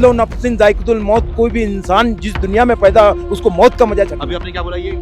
कुल्लो नफ्सिन जायकतुल मौत, कोई भी इंसान जिस दुनिया में पैदा उसको मौत का मजा चखना। अभी आपने क्या बोला ये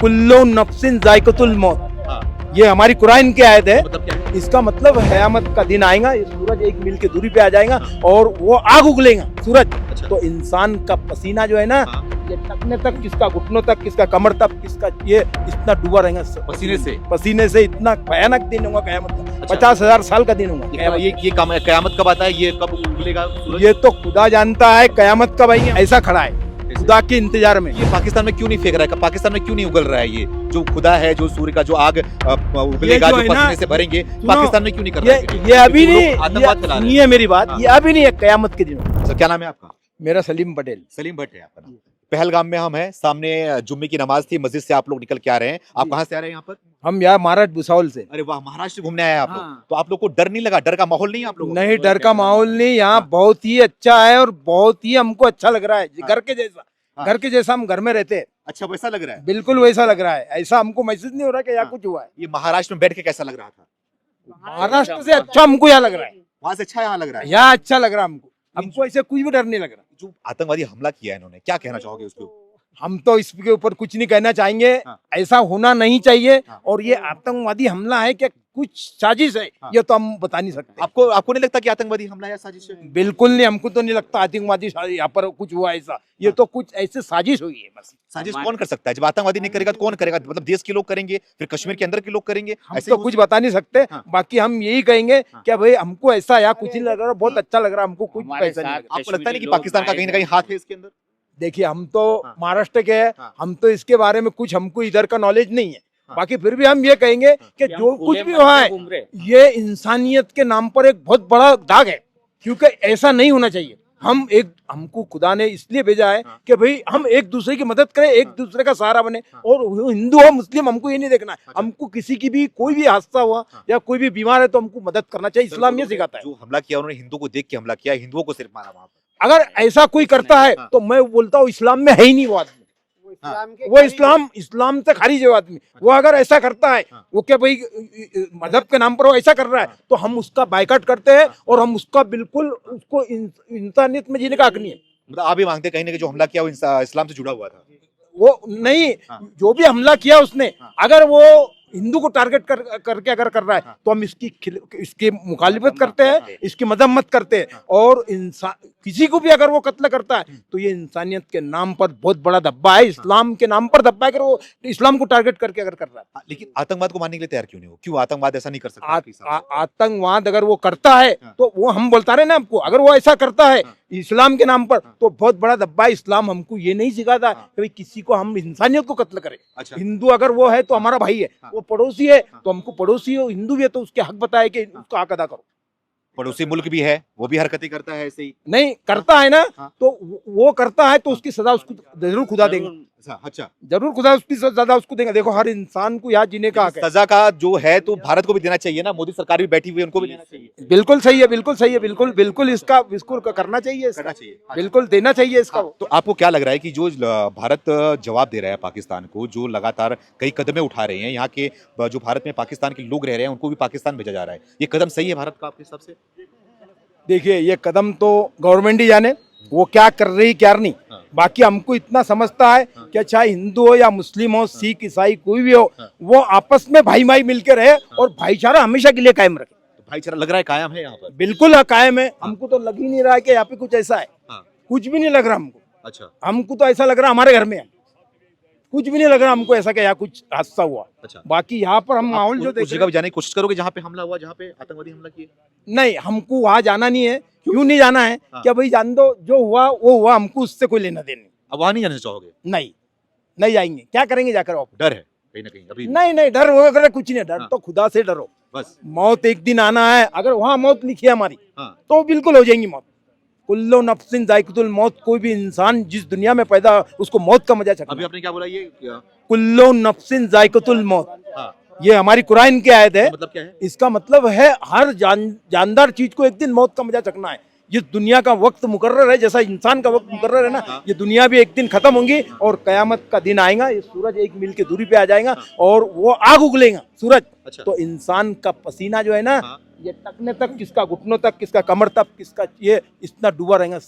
कुल्लो नफ्सिन जायकतुल मौत, हाँ, ये हमारी कुरान की आयत है। मतलब क्या है? इसका मतलब क़यामत का दिन आएगा, ये सूरज 1 मील की दूरी पे आ जाएगा और वो आग उगलेगा सूरज। अच्छा। तो इंसान का पसीना जो है ना, हाँ, ये टकने तक, किसका घुटनों तक, किसका कमर तक, किसका ये इतना डूबा रहेगा पसीने से। इतना भयानक दिन होगा क़यामत का। अच्छा। 50,000 साल का दिन होगा क़यामत। ये क़यामत कब आता है, ये कब उगलेगा सूरज? ये तो खुदा जानता है क़यामत कब आएगी। ऐसा खड़ा है खुदा के इंतजार में। ये पाकिस्तान में क्यों नहीं फेंक रहा है? पाकिस्तान में क्यों नहीं उगल रहा है? ये जो खुदा है, जो सूर्य का जो आग उगलेगा, जो जो है ना, पसीने से भरेंगे, पाकिस्तान में क्यों नहीं कर रहा है? ये अभी नहीं, आतंकवाद फैला रहे हैं। सुनिए मेरी बात, हाँ। ये अभी नहीं है, क़यामत के दिन। सर, क्या नाम है आपका? मेरा सलीम पटेल। सलीम भट्ट है आपका नाम। पहलगाम में हम हैं, सामने जुम्मे की नमाज थी, मस्जिद से आप लोग निकल के आ रहे हैं। आप कहाँ से आ रहे हैं यहाँ पर? हम यहाँ महाराज भुसावल से। अरे वाह, महाराष्ट्र घूमने आए हैं आप लोग। हाँ। तो आप लोग को डर नहीं लगा? डर का माहौल नहीं है आप लोगों को? नहीं, डर का माहौल नहीं, यहाँ बहुत ही अच्छा है और बहुत ही हमको अच्छा लग रहा है। घर के जैसा, घर के जैसा हम घर में रहते हैं। अच्छा, वैसा लग रहा है? बिल्कुल वैसा लग रहा है। ऐसा हमको महसूस नहीं हो रहा कि यहाँ कुछ हुआ है। ये महाराष्ट्र में बैठ के कैसा लग रहा था? महाराष्ट्र से अच्छा हमको यहाँ लग रहा है। वहां से अच्छा यहाँ लग रहा है? यहाँ अच्छा लग रहा है हमको। हमको ऐसे कुछ भी डर नहीं लग रहा। जो आतंकवादी हमला किया है इन्होंने, क्या कहना चाहोगे उसके ऊपर? हम तो इसके ऊपर कुछ नहीं कहना चाहेंगे। हाँ। ऐसा होना नहीं चाहिए। हाँ। और ये आतंकवादी हमला है कि कुछ साजिश है, हाँ। ये तो हम बता नहीं सकते। आपको नहीं लगता कि आतंकवादी हमला या साजिश है? बिल्कुल नहीं, हमको तो नहीं लगता आतंकवादी यहाँ पर कुछ हुआ ऐसा। ये तो कुछ ऐसे साजिश हुई है बस। साजिश कौन कर सकता है? जब आतंकवादी नहीं करेगा तो कौन करेगा? मतलब देश के लोग करेंगे, फिर कश्मीर के अंदर के लोग करेंगे, हम ऐसे तो ही कुछ बता नहीं सकते। हाँ। बाकी हम यही कहेंगे हाँ। कि भाई हमको ऐसा यहाँ कुछ नहीं लग रहा, बहुत अच्छा लग रहा हमको, कुछ हमारे पैसा नहीं साथ लग रहा। आपको लगता नहीं कि पाकिस्तान का कहीं ना कहीं हाथ है इसके अंदर? देखिए, हम तो हाँ। महाराष्ट्र के हैं, हाँ। हम तो इसके बारे में कुछ, हमको इधर का नॉलेज नहीं है। हाँ। बाकी फिर भी हम ये कहेंगे कि जो कुछ भी हुआ है, ये इंसानियत के नाम पर एक बहुत बड़ा दाग है, क्योंकि ऐसा नहीं होना चाहिए। हमको खुदा ने इसलिए भेजा है हाँ। कि भाई हम एक दूसरे की मदद करें, एक दूसरे का सहारा बने। हाँ। और वो हिंदू हो मुस्लिम, हमको ये नहीं देखना है। अच्छा। हमको किसी की भी कोई भी हादसा हुआ हाँ। या कोई भी बीमार है तो हमको मदद करना चाहिए। इस्लाम ये सिखाता है। जो हमला किया उन्होंने हिंदू को देख के हमला किया, हिंदुओं को सिर्फ मारा वहां पर। अगर ऐसा कोई करता है हाँ। तो मैं बोलता हूँ इस्लाम में है ही नहीं वो आदमी। वो इस्लाम से खारिज है वो आदमी। वो अगर ऐसा करता है, हाँ। वो क्या भाई मजहब के नाम पर वो ऐसा कर रहा है, तो हम उसका बायकॉट करते हैं और हम उसका बिल्कुल उसको इंसानियत में जीने का हक नहीं है। मतलब आप भी मांगते कहीं ना कहीं जो हमला किया वो इस्लाम से जुड़ा हुआ था? वो नहीं, हाँ। जो भी हमला किया उसने, हाँ। अगर वो हिंदू को टारगेट करके अगर कर रहा है, हाँ। तो हम इसकी मुखालिफत करते हैं, इसकी मजम्मत करते हैं। हाँ। और इंसान किसी को भी अगर वो कत्ल करता है तो ये इंसानियत के नाम पर बहुत बड़ा धब्बा है, इस्लाम के नाम पर धब्बा है। अगर वो इस्लाम को टारगेट करके अगर कर रहा है, लेकिन आतंकवाद को मानने के लिए तैयार क्यों नहीं हो? क्यों आतंकवाद ऐसा नहीं कर सकता आपके हिसाब से? आतंकवाद अगर वो करता है हाँ। तो वो हम बोलता रहे ना आपको, अगर वो ऐसा करता है हाँ। इस्लाम के नाम पर, हाँ। तो बहुत बड़ा धब्बा है। इस्लाम हमको ये नहीं सिखाता हाँ। कि भाई किसी को हम इंसानियत को कत्ल करें। अच्छा। हिंदू अगर वो है तो हमारा भाई है, हाँ। वो पड़ोसी है हाँ। तो हमको पड़ोसी हो, हिंदू भी है तो उसके हक बताए कि उसका हक अदा करो। पड़ोसी मुल्क भी है, वो भी हरकतें करता है ऐसे ही। नहीं करता है ना, हाँ। तो वो करता है तो उसकी सजा उसको जरूर खुदा देंगे। अच्छा, जरूर खुदा उसकी सजा उसको देंगे। देखो, हर इंसान को यहाँ जीने का हक है। सजा का जो है तो भारत को भी देना चाहिए ना, मोदी सरकार भी बैठी हुई है, उनको भी देना चाहिए। बिल्कुल सही है, बिल्कुल सही है, बिल्कुल बिल्कुल इसको करना चाहिए, करना चाहिए। अच्छा। बिल्कुल देना चाहिए इसका। तो आपको क्या लग रहा है कि जो भारत जवाब दे रहा है पाकिस्तान को, जो लगातार कई कदमें उठा रहे हैं, यहाँ के जो भारत में पाकिस्तान के लोग रह रहे हैं उनको भी पाकिस्तान भेजा जा रहा है, ये कदम सही है भारत का आपके हिसाब से? देखिए, ये कदम तो गवर्नमेंट ही जाने वो क्या कर रही क्या नहीं। हाँ। बाकी हमको इतना समझता है हाँ। कि चाहे हिंदू हो या मुस्लिम हो, सिख ईसाई कोई भी हो, हाँ। वो आपस में भाई भाई मिलकर रहे और भाईचारा हमेशा के लिए कायम रखे। तो भाईचारा लग रहा है कायम है यहाँ पर? बिल्कुल कायम है। हमको तो लग ही नहीं रहा है कि यहाँ पे कुछ ऐसा है। हाँ। कुछ भी नहीं लग रहा हमको। अच्छा। हमको तो ऐसा लग रहा हमारे घर में है। कुछ भी नहीं लग रहा हमको ऐसा कि यहाँ कुछ हादसा हुआ। अच्छा। बाकी यहाँ पर हम माहौल जो उस देख जगह भी जाने की कोशिश करोगे जहाँ पे हमला हुआ, जहाँ पे आतंकवादी हमला किए? नहीं, हमको वहाँ जाना नहीं है। क्यों नहीं जाना है? हाँ। क्या भाई जान दो, जो हुआ वो हुआ, हमको उससे कोई लेना देना नहीं। अब वहाँ नहीं जाना चाहोगे? नहीं जाएंगे। क्या करेंगे जाकर आप? डर है कहीं ना कहीं अभी? नहीं, डर वगैरह कुछ नहीं। डर हाँ। तो खुदा से डरो। बस। मौत एक दिन आना है। अगर वहाँ मौत लिखी है हमारी, हाँ। तो बिल्कुल हो जाएंगी मौत। कुल्लो नफ्सिन जायकतुल मौत, कोई भी इंसान जिस दुनिया में पैदा उसको मौत का मजा अभी चखना। आपने क्या बोला ये कुल्लो नफ्सिन जायकतुल मौत, हाँ। ये हमारी कुरान की आयत है। मतलब क्या है? इसका मतलब है हर जानदार चीज को एक दिन मौत का मजा चखना है। ये दुनिया का वक्त मुकर्रर है, जैसा इंसान का वक्त मुकर्रर है ना, ये दुनिया भी एक दिन खत्म होंगी और कयामत का दिन आएगा, ये सूरज 1 मील की दूरी पे आ जाएगा और वो आग उगलेगा सूरज। अच्छा। तो इंसान का पसीना जो है ना, हाँ। ये टकने तक, किसका घुटनों तक, किसका कमर तक, किसका ये इतना डूबा रहेगा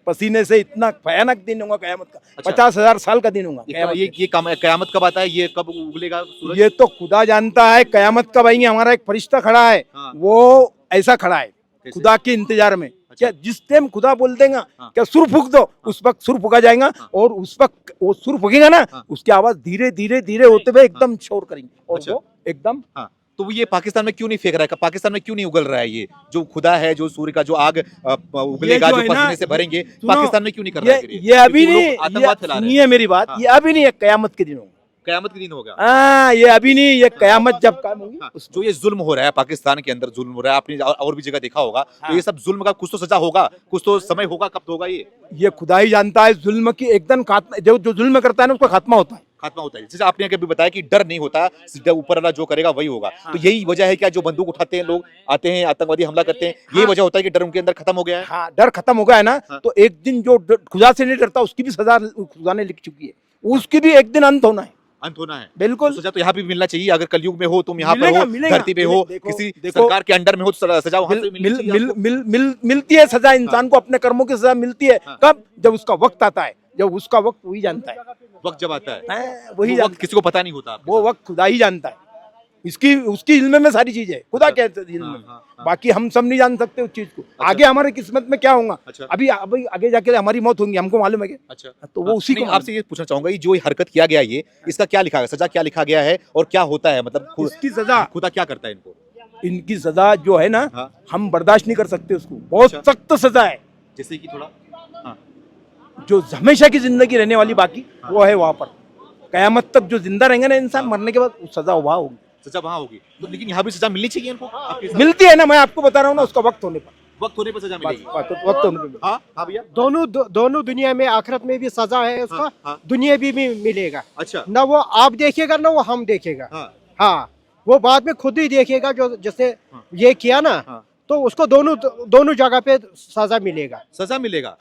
पसीने से इतना भयानक दिन होगा कयामत का। अच्छा। 50,000 साल का दिन होगा ये कयामत कब आता है, ये कब उगलेगा सूरज? ये तो खुदा जानता है कयामत कब आएंगे। हमारा एक फरिश्ता खड़ा है, हाँ। वो ऐसा खड़ा है खुदा के इंतजार में। क्या जिस टाइम खुदा बोल देगा क्या सुर फूक दो, उस वक्त सुर फूका जाएगा और उस वक्त वो सुर फूकेगा ना, उसकी आवाज धीरे धीरे धीरे होते हुए एकदम शोर करेंगे और वो एकदम। तो ये पाकिस्तान में क्यों नहीं फेंक रहा है, पाकिस्तान में क्यों नहीं उगल रहा है ये जो खुदा है, जो सूर्य का जो आग उगलेगा, जो पसीने से भरेंगे, पाकिस्तान में क्यों नहीं कर रहा है? ये अभी नहीं, सुनिए मेरी बात, ये अभी नहीं है, कयामत के दिन होगा। कयामत के दिन होगा। हाँ, ये अभी नहीं, ये कयामत जब कायम होगी। जो ये जुल्म हो रहा है पाकिस्तान के अंदर, जुल्म हो रहा है, आपने और भी जगह देखा होगा, तो ये सब जुल्म का कुछ तो सजा होगा, कुछ तो समय होगा, कब होगा ये खुदा ही जानता है। जुल्म की एकदम खात्मा, जो जुल्म करता है ना उसका खात्मा होता है। खात्मा होता है। जैसे आपने अभी बताया कि डर नहीं होता, सीधा ऊपर वाला जो करेगा वही होगा। तो यही वजह है क्या, जो बंदूक उठाते हैं लोग, आते हैं आतंकवादी हमला करते हैं, यही वजह होता है कि डर उनके अंदर खत्म हो गया है। हाँ, डर खत्म हो गया है ना, तो एक दिन जो खुदा से नहीं डरता उसकी भी सजा खुदा ने लिख चुकी है, उसकी भी एक दिन अंत होना है। अंत होना है, बिल्कुल। तो सजा तो यहाँ भी मिलना चाहिए। अगर कलयुग में हो, तुम यहाँ पे हो, धरती पे हो, किसी सरकार के अंडर में हो, तो सजा वहाँ से मिलती है सजा इंसान को, अपने कर्मों की सजा मिलती है। कब? जब उसका वक्त आता है, जब उसका वक्त वही जानता है। वक्त जब आता है वही वक्त किसी को पता नहीं होता, वो वक्त खुदा ही जानता है। इसकी उसकी इल्म में सारी चीज है, खुदा के इल्म में। बाकी हम सब नहीं जान सकते उस चीज को। आगे हमारे किस्मत में क्या होगा, अभी आगे जाके हमारी मौत होगी, हमको मालूम है क्या? तो वो उसी को। आपसे ये पूछना चाहूंगा, ये जो हरकत किया गया, ये इसका क्या लिखा है, सजा क्या लिखा गया है और क्या होता है, मतलब इसकी सजा खुदा क्या करता है इनको? इनकी सजा जो है ना, हम बर्दाश्त नहीं कर सकते उसको, बहुत सख्त सजा है। जैसे कि थोड़ा जो हमेशा की जिंदगी रहने वाली बाकी वो है वहां पर, कयामत तक जो जिंदा रहेंगे ना इंसान, मरने के बाद सजा वहां होगी। सजा वहां होगी, तो लेकिन यहाँ भी सजा मिलनी चाहिए इनको। मिलती है ना, मैं आपको बता रहा हूँ ना, उसका वक्त होने पर सजा मिलेगी। वक्त होने पर। हाँ भैया, दोनों दुनिया में, आखिरत में भी सजा है उसका, दुनिया भी मिलेगा। अच्छा। ना वो आप देखेगा ना वो हम देखेगा। हाँ, वो बाद में खुद ही देखेगा, जो जिसने ये किया ना, तो उसको दोनों जगह पे सजा मिलेगा। सजा मिलेगा।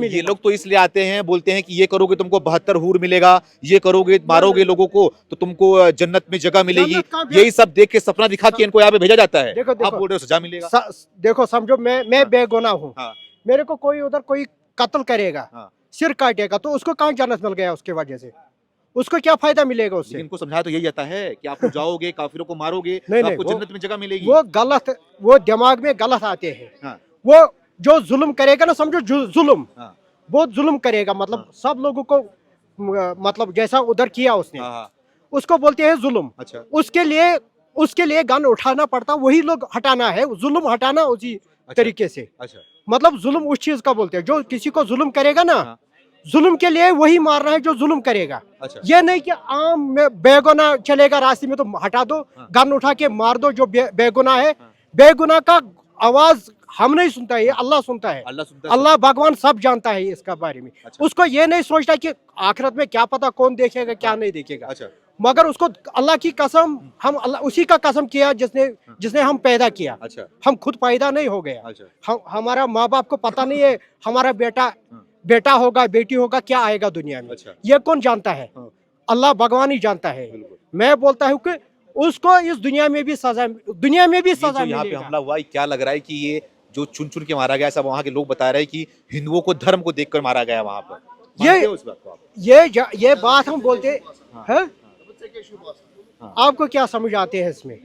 ये लोग तो इसलिए आते हैं, बोलते हैं कि ये करोगे तुमको 72 हूर मिलेगा, ये करोगे मारोगे लोगों को तो तुमको जन्नत में जगह मिलेगी, यही सब देख के सपना दिखा के इनको यहाँ पे भेजा जाता है। देखो, आप बोल रहे हो सजा मिलेगा। देखो, समझो मैं बेगुनाह हूँ, मेरे को कोई उधर कोई कत्ल करेगा, सिर काटेगा, तो उसको कहाँ जन्नत मिल गया उसके वजह से? उसको क्या फायदा मिलेगा उससे? इनको समझाया तो यही जाता है कि आप जाओगे काफिरों को मारोगे, नहीं, तो आपको जन्नत में जगह मिलेगी। वो गलत, वो दिमाग में गलत आते हैं। वो जो जुल्म करेगा ना, समझो जुल्म, वो जुल्म करेगा, मतलब सब लोगों को, मतलब जैसा उधर किया उसने, उसको बोलते हैं जुल्म। अच्छा। उसके लिए गन उठाना पड़ता, वही लोग हटाना है, जुल्म हटाना उसी तरीके से। अच्छा। मतलब जुल्म उस चीज का बोलते हैं, जो किसी को जुल्म करेगा ना, जुल्म के लिए वही मार रहा है जो जुल्म करेगा। अच्छा। ये नहीं कि आम में बेगुनाह चलेगा रास्ते में तो हटा दो, गन उठा के मार दो जो बेगुनाह है। बेगुनाह का आवाज हम नहीं सुनता है, ये अल्लाह सुनता है। अल्लाह भगवान सब जानता है इसका बारे में। अच्छा। उसको ये नहीं सोचता कि आखिरत में क्या पता कौन देखेगा क्या नहीं देखेगा। अच्छा। मगर उसको अल्लाह की कसम, हम अल्लाह उसी का कसम किया जिसने हम पैदा किया। अच्छा। हम खुद पैदा नहीं हो गया। अच्छा। हमारा माँ बाप को पता नहीं है हमारा बेटा होगा बेटी होगा क्या आएगा दुनिया में। अच्छा। ये कौन जानता है? अल्लाह भगवान ही जानता है। मैं बोलता हूँ कि उसको इस दुनिया में भी सजा मिलेगा। यहाँ पे हमला हुआ, क्या लग रहा है कि ये जो चुन चुन के मारा गया, सब वहाँ के लोग बता रहे हैं कि हिंदुओं को धर्म को देखकर मारा गया वहाँ पर। ये बात हम बोलते हैं। आपको क्या समझ आते हैं इसमें?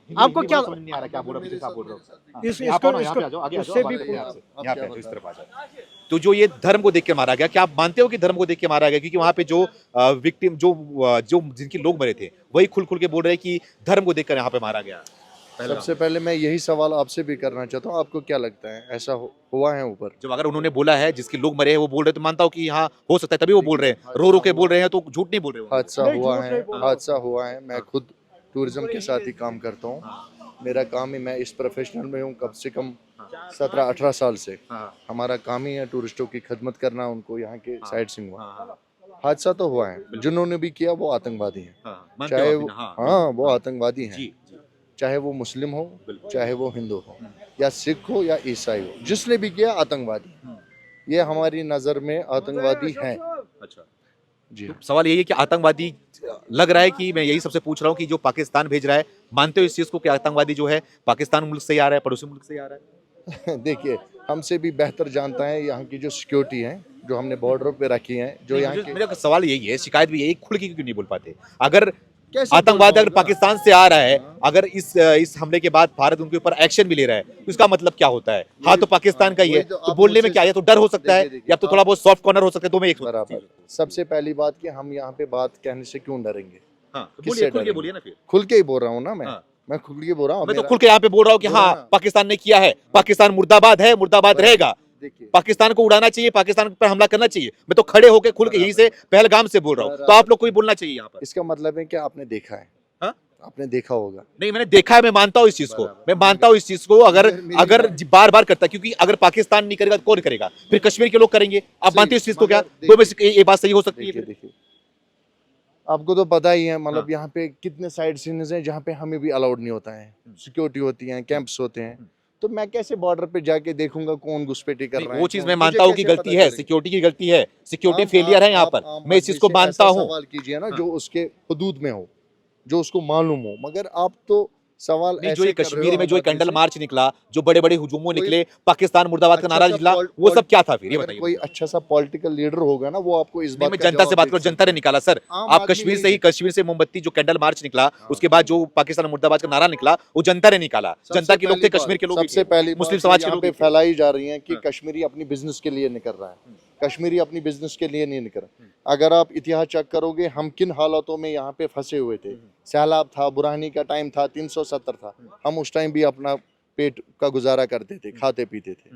आपको क्या समझ नहीं आ रहा क्या बोल रहे हो? तो जो ये धर्म को देख के मारा गया, क्या आप मानते हो कि धर्म को देख के मारा गया? क्योंकि वहाँ पे जो विक्टिम जो जिनके लोग मरे थे वही खुल के बोल रहे हैं कि धर्म को देखकर यहाँ पे मारा गया। सबसे पहले मैं यही सवाल आपसे भी करना चाहता हूँ, आपको क्या लगता है ऐसा हुआ है ऊपर? जब अगर उन्होंने बोला है जिसके लोग मरे हैं वो बोल रहे, तो मानता हूँ कि हाँ हो सकता है, तभी वो बोल रहे हैं, रो के बोल रहे हैं, तो झूठ नहीं बोल रहे। हादसा हुआ है। मैं खुद टूरिज्म के साथ ही काम करता हूँ। मेरा काम ही, मैं इस प्रोफेशनल में हूँ कम से कम 17-18 साल से। हमारा काम ही है टूरिस्टों की खिदमत करना, उनको यहाँ के साइड सीइंग हुआ। हादसा तो हुआ है, जिन्होंने भी किया वो आतंकवादी हैं। चाहे वो, हाँ वो आतंकवादी हैं, चाहे वो मुस्लिम हो चाहे वो हिंदू हो। या सिख हो या ईसाई हो, जिसने भी किया आतंकवादी। ये हमारी नज़र में आतंकवादी है। अच्छा, जी तो सवाल यही है कि आतंकवादी लग रहा है कि मैं यही सबसे पूछ रहा हूँ कि जो पाकिस्तान भेज रहा है, मानते हो इस चीज को कि आतंकवादी जो है पाकिस्तान मुल्क से ही आ रहा है, पड़ोसी मुल्क से ही आ रहा है? देखिए, हमसे भी बेहतर जानता है यहाँ की जो सिक्योरिटी है, जो हमने बॉर्डर पे रखी है, जो यहाँ के मेरा सवाल यही है, शिकायत भी यही, खुल के क्यों नहीं बोल पाते? अगर कैसे आतंकवाद बोल अगर पाऊंगा? पाकिस्तान से आ रहा है, अगर इस हमले के बाद भारत उनके ऊपर एक्शन भी ले रहा है, तो इसका मतलब क्या होता है? हाँ तो पाकिस्तान का ही है, वही तो तो आप बोलने में मुझसे- क्या है? तो डर हो सकता है देखिए, या तो थोड़ा बहुत सॉफ्ट कॉर्नर हो सकता है, तो मैं एक बराबर। सबसे पहली बात कि हम यहाँ पे बात कहने से क्यों डरेंगे? हाँ, तो किससे बोलिए, खुल के डरेंगे? बोलिए ना फिर। खुल के ही बोल रहा हूँ ना मैं। हाँ। मैं खुल के बोल रहा हूँ। मैं तो मेरा- खुल के यहाँ पे बोल रहा हूँ कि बोल रहा हाँ, हूँ। पाकिस्तान ने किया है, पाकिस्तान मुर्दाबाद है, मुर्दाबाद रहेगा, देखिए, पाकिस्तान को उड़ाना चाहिए, पाकिस्तान पर हमला करना चाहिए। मैं तो खड़े होकर खुल के यहीं से पहलगाम से बोल रहा हूँ, तो आप लोग को भी बोलना चाहिए यहाँ पर। इसका मतलब है कि आपने देखा है। हाँ? आपने देखा होगा। नहीं, मैंने देखा है, मैं मानता हूँ इस चीज को, बराबर। मैं मानता हूँ इस चीज को। अगर मेरी अगर बात- बार बार करता है, क्योंकि अगर पाकिस्तान नहीं करेगा तो कौन करेगा? फिर कश्मीर के लोग करेंगे। आप सही, मानते हो इस चीज को क्या? मगर तो बस ये बात सही हो सकती है देखिए फिर? देखिए, आपको तो पता ही है, मतलब हाँ। यहाँ पे कितने साइड सीन्स हैं जहाँ पे हमें भी अलाउड नहीं होता है। सिक्योरिटी होती है, कैंप्स होते हैं, तो मैं कैसे बॉर्डर पे जाके देखूंगा कौन घुसपैठी कर नहीं, रहा है? वो चीज कौन- मैं मुझे मानता हूँ कि कैसे गलती पता है, चलेगा? सिक्योरिटी की गलती है, सिक्योरिटी आप- फेलियर है यहाँ आप- पर, आप मैं इस चीज को मुझसे मानता ऐसा हूँ। सवाल कीजिए ना जो उसके हुदूद में हो, जो उसको मालूम हो, मगर आप तो सवाल नहीं, जो ऐसे ये कर रहे हो कश्मीर में जो हमारे कैंडल से। मार्च निकला, जो बड़े बड़े हुजूमों कोई- निकले, पाकिस्तान मुर्दाबाद का अच्छा नारा सा निकला, पॉल- वो सब क्या था फिर? ये अगर बताइए। कोई अच्छा सा पॉलिटिकल लीडर होगा ना, वो आपको इस नहीं, बात मैं का जनता से जवाब बात दे करूं, सकता जनता ने निकाला सर। आम आप आदमी कश्मीर नहीं से ही, दे- कश्मीर से मोमबत्ती जो कैंडल मार्च निकला, हाँ। उसके बाद जो पाकिस्तान मुर्दाबाद का नारा निकला, वो जनता ने निकाला। सबसे जनता के लोग थे, पहली कश्मीर के बात- लोग भी सबसे थे, पहली मुस्लिम बात समाज के यहाँ लोग पे भी थे। फैलाई जा रही है कि हाँ। कश्मीरी अपनी बिजनेस के लिए निकल रहा है। कश्मीरी अपनी बिजनेस के लिए नहीं निकल रहा। अगर आप इतिहास चेक करोगे, हम किन हालातों में यहाँ पे फंसे हुए थे। सैलाब था, बुरहानी का टाइम था, 370 था, हम उस टाइम भी अपना पेट का गुजारा करते थे, खाते पीते थे।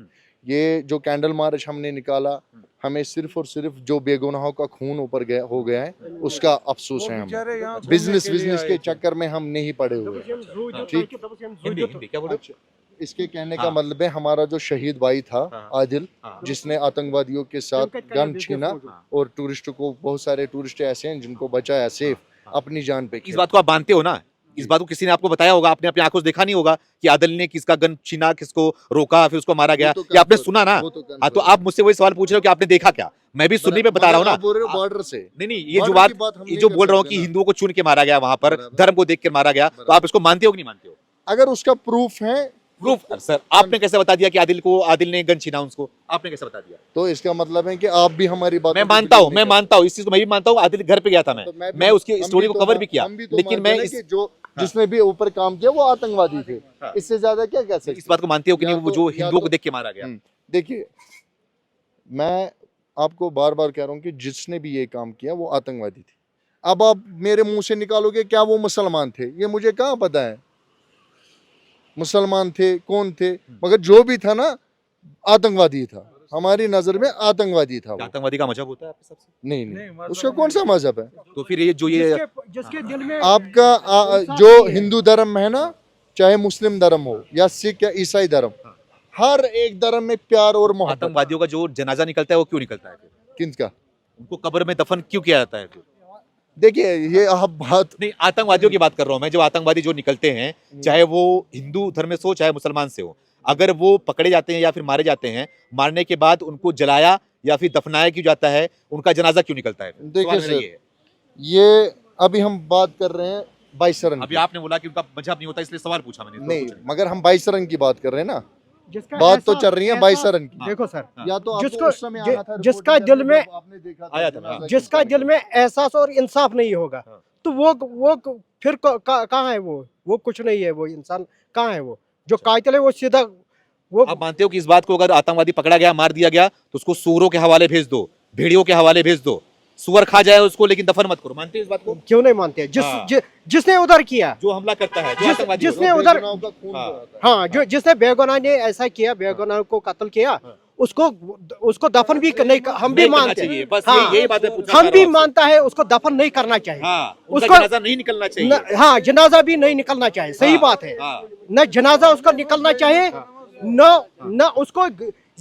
ये जो कैंडल मार्च हमने निकाला, हमें सिर्फ और सिर्फ जो बेगुनाहों का खून ऊपर गया हो गया है, उसका अफसोस है। हमें बिजनेस के चक्कर में हम नहीं पड़े हुए। ठीक। हिंदी, हिंदी, क्या बोल रहे हो? इसके कहने का हाँ। मतलब है, हमारा जो शहीद भाई था हाँ। आदिल, हाँ। जिसने आतंकवादियों के साथ गन छीना और टूरिस्ट को, बहुत सारे टूरिस्ट ऐसे हैं जिनको बचाया सेफ, अपनी जान पे इस खेला। बात को आप मानते हो ना? इस बात को किसी ने आपको बताया होगा, आपने अपनी आंखों से देखा नहीं होगा कि आदिल ने किसका गन छीना, किसको रोका, फिर उसको मारा गया? वो तो ये आपने confirm- सुना ना? वो तो confirm- हाँ, तो आप मुझसे वही सवाल पूछ रहे हो कि आपने देखा क्या? मैं भी सुनने पे बता रहा हूँ ना। मगर आप बोल रहे हो बॉर्डर से। नहीं नहीं, ये जो Border बात, की बात हम ये नहीं जो कर बोल रहा हूँ सकते कि ना। हिंदुओं को चुन के मारा गया वहां पर, बराबर। धर्म को देख कर मारा गया, तो आप इसको मानते हो कि नहीं मानते हो? अगर उसका प्रूफ है प्रूफ सर, आपने कैसे बता दिया कि आदिल ने गन छीना उसको? आपने कैसे बता दिया? तो इसका मतलब है कि आप भी हमारी बात मैं मानता हूँ, इस चीज को मैं भी मानता हूँ। आदिल घर पे गया था तो मैं उसकी स्टोरी को कवर भी किया, लेकिन मैं जो जिसने भी ऊपर काम किया वो आतंकवादी थे। हाँ। इससे ज्यादा क्या कह सकते इस बात को मानते हो कि या नहीं, वो तो- जो या हिंदुओं को तो- देख के मारा गया? देखिए, मैं आपको बार बार कह रहा हूँ कि जिसने भी ये काम किया वो आतंकवादी थे। अब आप मेरे मुंह से निकालोगे क्या वो मुसलमान थे, ये मुझे कहाँ पता है मुसलमान थे कौन थे, मगर जो भी था ना आतंकवादी था, हमारी नजर में आतंकवादी था वो। आतंकवादी का मजहब होता है आपके हिसाब से? नहीं, उसका कौन सा मजहब है? तो फिर ये जो ये जिसके दिल में आपका जो हिंदू धर्म है ना, चाहे मुस्लिम धर्म हो या सिख या ईसाई धर्म, हर एक धर्म में प्यार और मोहब्बत। आतंकवादियों का जो जनाजा निकलता है वो क्यों निकलता है फिर? किसका? उनको कब्र में दफन क्यों किया जाता है फिर? देखिए, ये आप बात नहीं, आतंकवादियों की बात कर रहा हूँ मैं। जो आतंकवादी जो निकलते हैं, चाहे वो हिंदू धर्म से हो चाहे मुसलमान से हो, अगर वो पकड़े जाते हैं या फिर मारे जाते हैं, मारने के बाद उनको जलाया या फिर दफनाया क्यों जाता है, उनका जनाजा क्यों निकलता है? देखिए सवाल मेरा सर, ये है। ये अभी हम बात कर रहे हैं बाईसरन अभी की। आपने बोला कि उनका मजहब नहीं होता, इसलिए सवाल पूछा मैंने। नहीं, मगर हम बाईसरन की बात कर रहे हैं ना, जिसका बात तो ऐसा- चल रही है ऐसा- बाईसरन की। देखो सर, या तो आपको जिसको- उस समय आना था जिसका रिपोर्टिंग दिल करने, में जब आपने देखा आया था, जनाजा हाँ। किस जिसका तरह दिल में एहसास और इंसाफ नहीं होगा, हाँ। तो वो फिर कहाँ है वो कुछ नहीं है। वो इंसान कहाँ है? वो जो कातिल है वो सीधा वो आप मानते हो कि इस बात को अगर आतंकवादी पकड़ा गया, मार दिया गया, तो उसको सूरों के हवाले भेज दो, भेड़ियों के हवाले भेज दो, सुअर खा जाए उसको, लेकिन दफन मत करो? मानते हो इस बात को? क्यों नहीं मानते? हाँ। जिसने उधर किया, जो हमला करता है, जो जिस- आतंकवादी जिसने होता है, उधर- बेगुनाहों का खून हाँ। बहाता है। हाँ, जो जिसने बेगुनाह ने ऐसा किया, बेगुनाह को कत्ल किया, हाँ। उसको दफन भी नहीं, हम भी नहीं करना मानते चाहिए। हैं। बस हाँ, यही बात है, पूछना हम चाह भी रहा हूं मानता है उसको दफन नहीं करना चाहिए। हाँ, उसका उसको- जनाजा नहीं निकलना चाहिए। हाँ, जनाजा भी नहीं निकलना चाहिए। सही हाँ, बात है। हाँ। न जनाजा उसका निकलना चाहिए, न उसको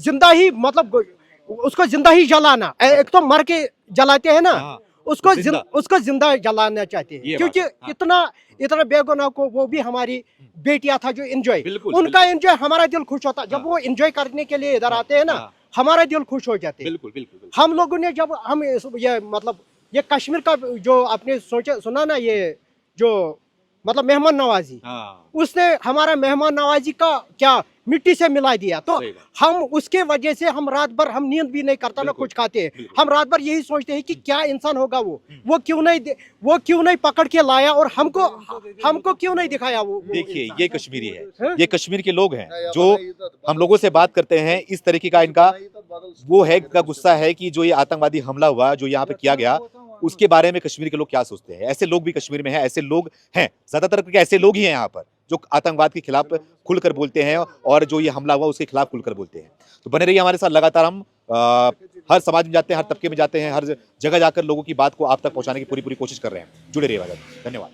जिंदा ही, मतलब उसको जिंदा ही जलाना। एक तो मर के जलाते हैं ना, हाँ। उसको जिंदा? उसको जिंदा जलाना चाहते ये हैं, बात क्योंकि है, हाँ। इतना बेगुनाह को, वो भी हमारी बेटियां था जो एंजॉय, बिल्कुल, उनका एंजॉय, हमारा दिल खुश होता जब हाँ। वो एंजॉय करने के लिए इधर हाँ, आते हैं ना, हाँ। हमारा दिल खुश हो जाते हैं। बिल्कुल बिल्कुल बिल्कुल। हम लोगों ने जब हम ये मतलब ये कश्मीर का जो आपने सोचा सुना ना, ये जो मतलब मेहमान नवाजी, हाँ, उसने हमारा मेहमान नवाजी का क्या मिट्टी से मिला दिया, तो सही बात। हम उसके वजह से हम रात भर हम नींद भी नहीं करता ना बिल्कुल, कुछ खाते हैं, बिल्कुल। हम रात भर यही सोचते हैं कि क्या इंसान होगा वो क्यों नहीं पकड़ के लाया और हमको क्यों नहीं दिखाया वो देखिए इंसान। ये कश्मीरी है, हैं? ये कश्मीर के लोग हैं जो हम लोगों से बात करते हैं, इस तरीके का इनका वो है, इनका गुस्सा है कि जो ये आतंकवादी हमला हुआ जो यहाँ पे किया गया, उसके बारे में कश्मीर के लोग क्या सोचते हैं। ऐसे लोग भी कश्मीर में हैं, ऐसे लोग हैं, ज्यादातर करके ऐसे लोग ही हैं यहाँ पर जो आतंकवाद के खिलाफ खुलकर बोलते हैं और जो ये हमला हुआ उसके खिलाफ खुलकर बोलते हैं। तो बने रहिए हमारे साथ, लगातार हम हर समाज में जाते हैं, हर तबके में जाते हैं, हर जगह जाकर लोगों की बात को आप तक पहुंचाने की पूरी कोशिश कर रहे हैं। जुड़े रहिए, धन्यवाद।